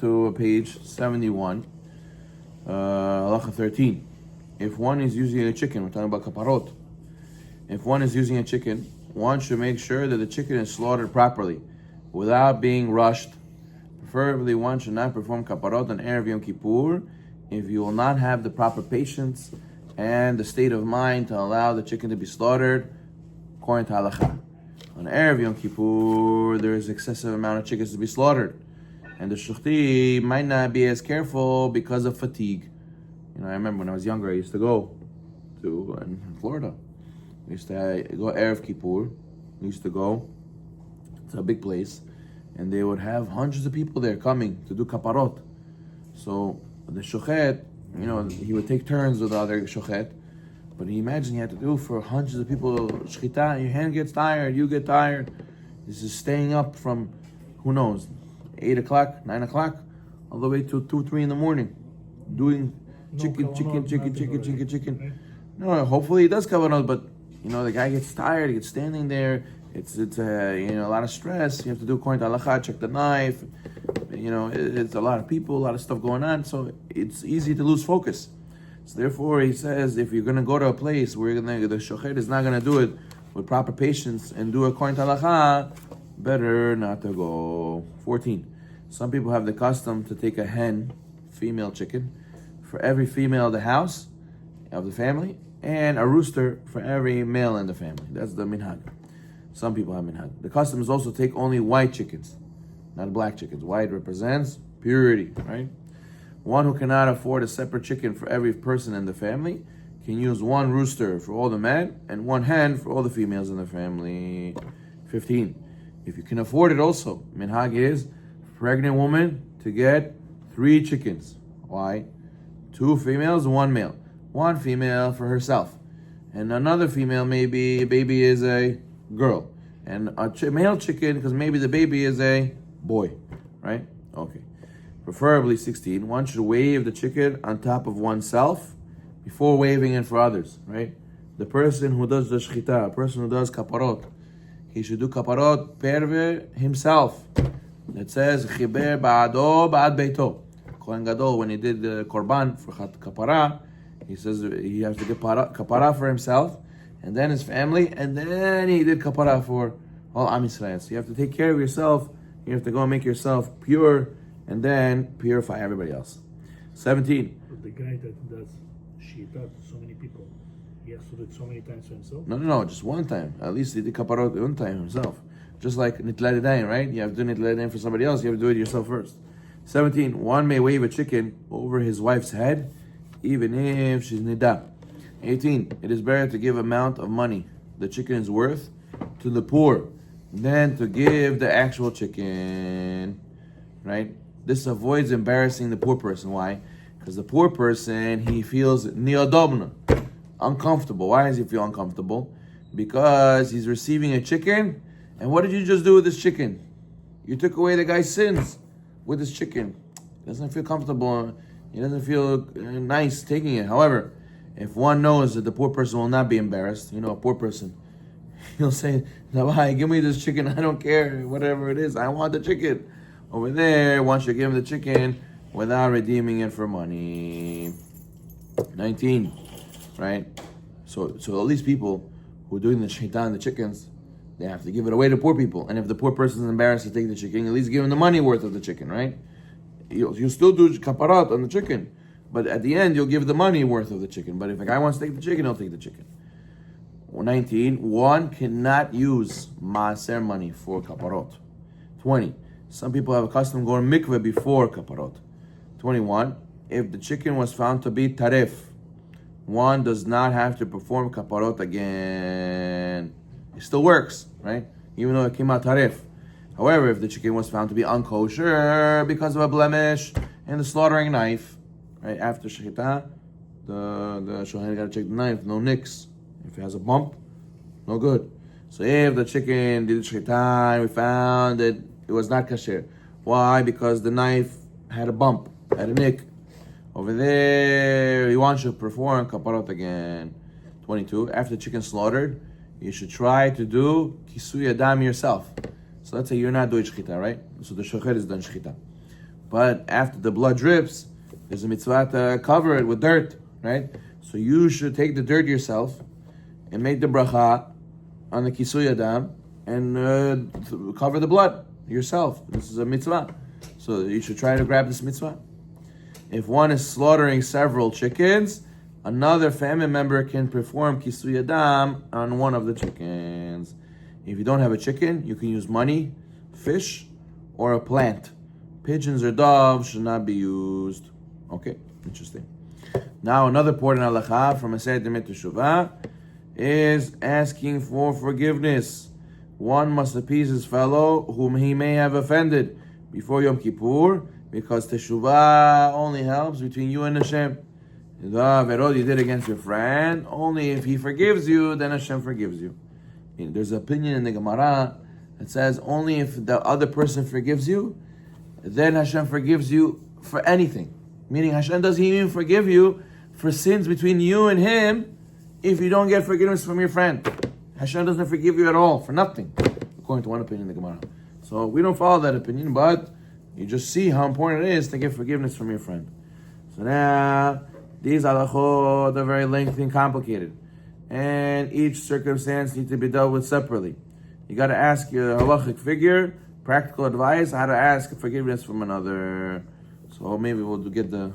to page 71, Halacha 13. If one is using a chicken, we're talking about Kaparot. If one is using a chicken, one should make sure that the chicken is slaughtered properly, without being rushed. Preferably, one should not perform Kaparot on Erev Yom Kippur if you will not have the proper patience and the state of mind to allow the chicken to be slaughtered according to Halacha. On Erev Yom Kippur, there is excessive amount of chickens to be slaughtered, and the shuchti might not be as careful because of fatigue. I remember when I was younger, I used to go to in Florida. We used to go Erev Kippur. We used to go to a big place, and they would have hundreds of people there coming to do kaparot. So the shochet, he would take turns with the other shochet. But imagine you had to do for hundreds of people shchita. Your hand gets tired, you get tired. This is staying up from, who knows, 8 o'clock, 9 o'clock, all the way to 2, 3 in the morning, doing chicken. No, hopefully he does kavanot, but the guy gets tired, he gets standing there. It's a lot of stress. You have to do according to halacha, check the knife. It's a lot of people, a lot of stuff going on, so it's easy to lose focus. So therefore, he says, if you're going to go to a place where the shochet is not going to do it with proper patience and do it according to halacha, better not to go. 14. Some people have the custom to take a hen, female chicken, for every female of the house, of the family, and a rooster for every male in the family. That's the minhag. Some people have minhag. The custom is also to take only white chickens, not black chickens. White represents purity, right? One who cannot afford a separate chicken for every person in the family can use one rooster for all the men and one hen for all the females in the family. 15. If you can afford it also, minhag is pregnant woman to get 3 chickens. Why? 2 females, 1 male. 1 female for herself. And another female, maybe a baby is a girl. And a male chicken, because maybe the baby is a boy. Right? Okay. Preferably 16. One should wave the chicken on top of oneself before waving it for others. Right? The person who does the shchita, a person who does kaparot, he should do kaparot perve himself. It says, Chiber ba'ado ba'ad beito. Kohen Gadol, when he did the korban for kapara, he says he has to get kapara for himself, and then his family, and then he did kapara for all Am Yisrael. So you have to take care of yourself, you have to go and make yourself pure, and then purify everybody else. 17. But the guy that does shita to so many people, he has to do it so many times for himself? No, just one time. At least he did kaparot one time himself. Just like nitlat yadayim, right? You have to do nitlat yadayim for somebody else, you have to do it yourself first. 17. One may wave a chicken over his wife's head, even if she's nida. 18. It is better to give amount of money the chicken is worth to the poor than to give the actual chicken. Right? This avoids embarrassing the poor person. Why? Because the poor person, he feels niodobna, uncomfortable. Why does he feel uncomfortable? Because he's receiving a chicken, and what did you just do with this chicken? You took away the guy's sins with his chicken. He doesn't feel comfortable. He doesn't feel nice taking it. However, if one knows that the poor person will not be embarrassed, a poor person, he'll say, "Nabahai, give me this chicken. I don't care, whatever it is. I want the chicken." Over there, one should give him the chicken without redeeming it for money. 19, right? So all these people who are doing the shaitan and the chickens, they have to give it away to poor people. And if the poor person is embarrassed to take the chicken, at least give him the money worth of the chicken, right? You'll still do kaparat on the chicken, but at the end, you'll give the money worth of the chicken. But if a guy wants to take the chicken, he'll take the chicken. 19, one cannot use maaser money for kaparot. 20, some people have a custom going mikveh before kaparot. 21, if the chicken was found to be tarif, one does not have to perform kaparot again. It still works, right? Even though it came out tarif. However, if the chicken was found to be unkosher because of a blemish in the slaughtering knife, right after shechita, the shohen got to check the knife, no nicks. If it has a bump, no good. So if the chicken did shechita and we found that it was not kasher, why? Because the knife had a bump, had a nick. Over there, you want to perform kaparot again. 22. After the chicken slaughtered, you should try to do kisui adam yourself. So let's say you're not doing shechita, right? So the shochet is done shechita. but after the blood drips, there's a mitzvah to cover it with dirt, right? So you should take the dirt yourself and make the bracha on the kisui adam and cover the blood yourself. This is a mitzvah. So you should try to grab this mitzvah. If one is slaughtering several chickens, another family member can perform kisui adam on one of the chickens. If you don't have a chicken, you can use money, fish, or a plant. Pigeons or doves should not be used. Okay, interesting. Now another important halacha from Masechet Demei Teshuvah is asking for forgiveness. One must appease his fellow whom he may have offended before Yom Kippur, because Teshuvah only helps between you and Hashem. The averot you did against your friend, only if he forgives you, then Hashem forgives you. There's an opinion in the Gemara that says only if the other person forgives you, then Hashem forgives you for anything. Meaning Hashem doesn't even forgive you for sins between you and him if you don't get forgiveness from your friend. Hashem doesn't forgive you at all for nothing, according to one opinion in the Gemara. So we don't follow that opinion, but you just see how important it is to get forgiveness from your friend. So now, these halachot are very lengthy and complicated, and each circumstance needs to be dealt with separately. You got to ask your halachic figure practical advice how to ask forgiveness from another. So maybe we'll get the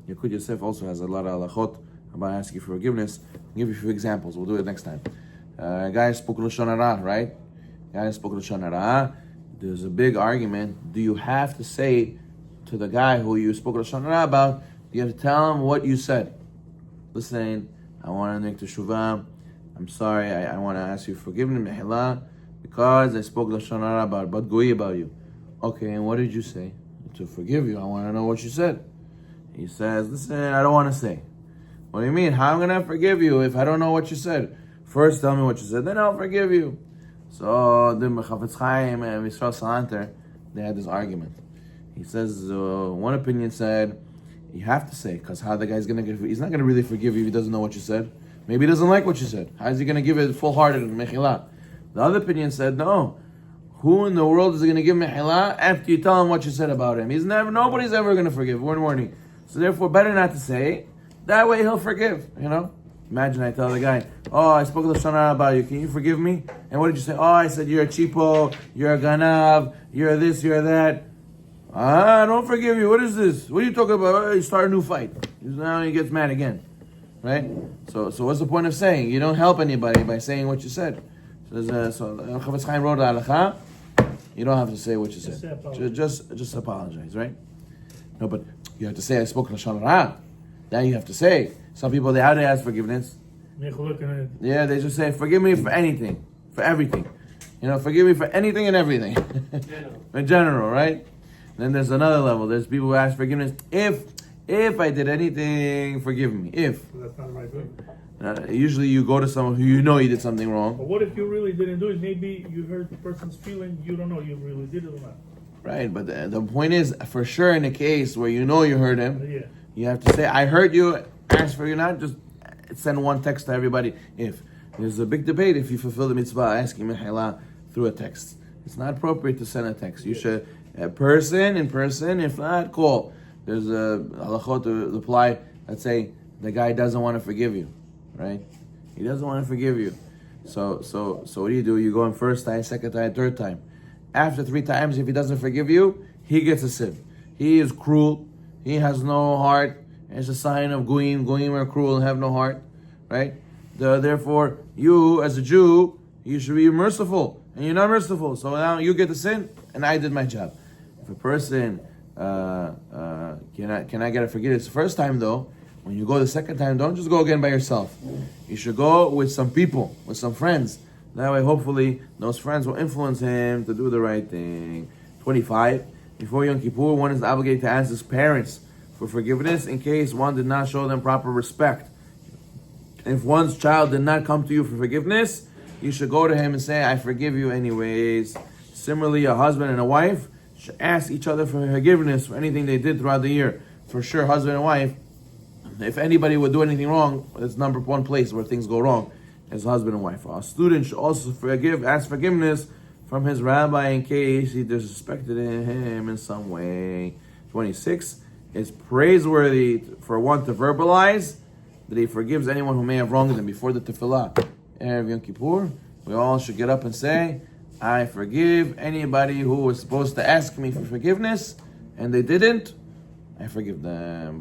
Yakud Yosef also has a lot of halachot about asking for forgiveness. I'll give you a few examples. We'll do it next time. A guy spoke Lashon Hara, right? There's a big argument. Do you have to say to the guy who you spoke Lashon Hara about, do you have to tell him what you said? Listen, I want to make teshuvah. I'm sorry, I want to ask you forgiveness, mehila, because I spoke Lashon Hara about goy about you. Okay, and what did you say? To forgive you, I want to know what you said. He says, listen, I don't want to say. What do you mean? How am I going to forgive you if I don't know what you said? First tell me what you said, then I'll forgive you. So the Chafetz Chaim and Yisrael Salanter, they had this argument. He says, one opinion said, you have to say, because how the guy's going to he's not going to really forgive you if he doesn't know what you said. Maybe he doesn't like what you said. How is he going to give it full-hearted mechila? The other opinion said, no. Who in the world is going to give mechila after you tell him what you said about him? Nobody's ever going to forgive. We're warning. So therefore, better not to say. That way he'll forgive, Imagine I tell the guy, oh, I spoke Lashon Hara about you. Can you forgive me? And what did you say? Oh, I said you're a cheapo, you're a ganav, you're this, you're that. I don't forgive you. What is this? What are you talking about? Oh, you start a new fight. Now he gets mad again, right? So what's the point of saying? You don't help anybody by saying what you said. So Chafetz Chaim wrote halacha. You don't have to say what you said. Just apologize, right? No, but you have to say I spoke Lashon Hara. Now you have to say. Some people, how do they ask forgiveness? Yeah, they just say, forgive me for anything, for everything. Forgive me for anything and everything. In general, right? Then there's another level. There's people who ask forgiveness. If I did anything, forgive me. If. That's not right. Usually you go to someone who you know you did something wrong. But what if you really didn't do it? Maybe you hurt the person's feeling. You don't know you really did it or not. Right, but the point is, for sure in a case where you know you hurt him, Yeah. You have to say, I hurt you, ask for you not, just send one text to everybody. If there's a big debate if you fulfill the mitzvah asking mehila through a text. It's not appropriate to send a text. You should, in person, if not, call. There's a halachot to apply, let's say the guy doesn't want to forgive you, right? He doesn't want to forgive you. So what do? You go in first time, second time, third time. After 3 times, if he doesn't forgive you, he gets a sin. He is cruel. He has no heart. It's a sign of goyim. Goyim are cruel and have no heart, right? Therefore, you as a Jew, you should be merciful, and you're not merciful. So now you get the sin, and I did my job. If a person can I get a forgiveness the first time though? When you go the second time, don't just go again by yourself. You should go with some people, with some friends. That way, hopefully, those friends will influence him to do the right thing. 25. Before Yom Kippur, one is obligated to ask his parents for forgiveness in case one did not show them proper respect. If one's child did not come to you for forgiveness, you should go to him and say, I forgive you anyways. Similarly, a husband and a wife should ask each other for forgiveness for anything they did throughout the year. For sure, husband and wife, if anybody would do anything wrong, it's number one place where things go wrong is husband and wife. A student should also ask forgiveness from his rabbi in case he disrespected him in some way. 26. It's praiseworthy for one to verbalize that he forgives anyone who may have wronged him before the tefillah. Erev Yom Kippur, we all should get up and say, I forgive anybody who was supposed to ask me for forgiveness and they didn't. I forgive them.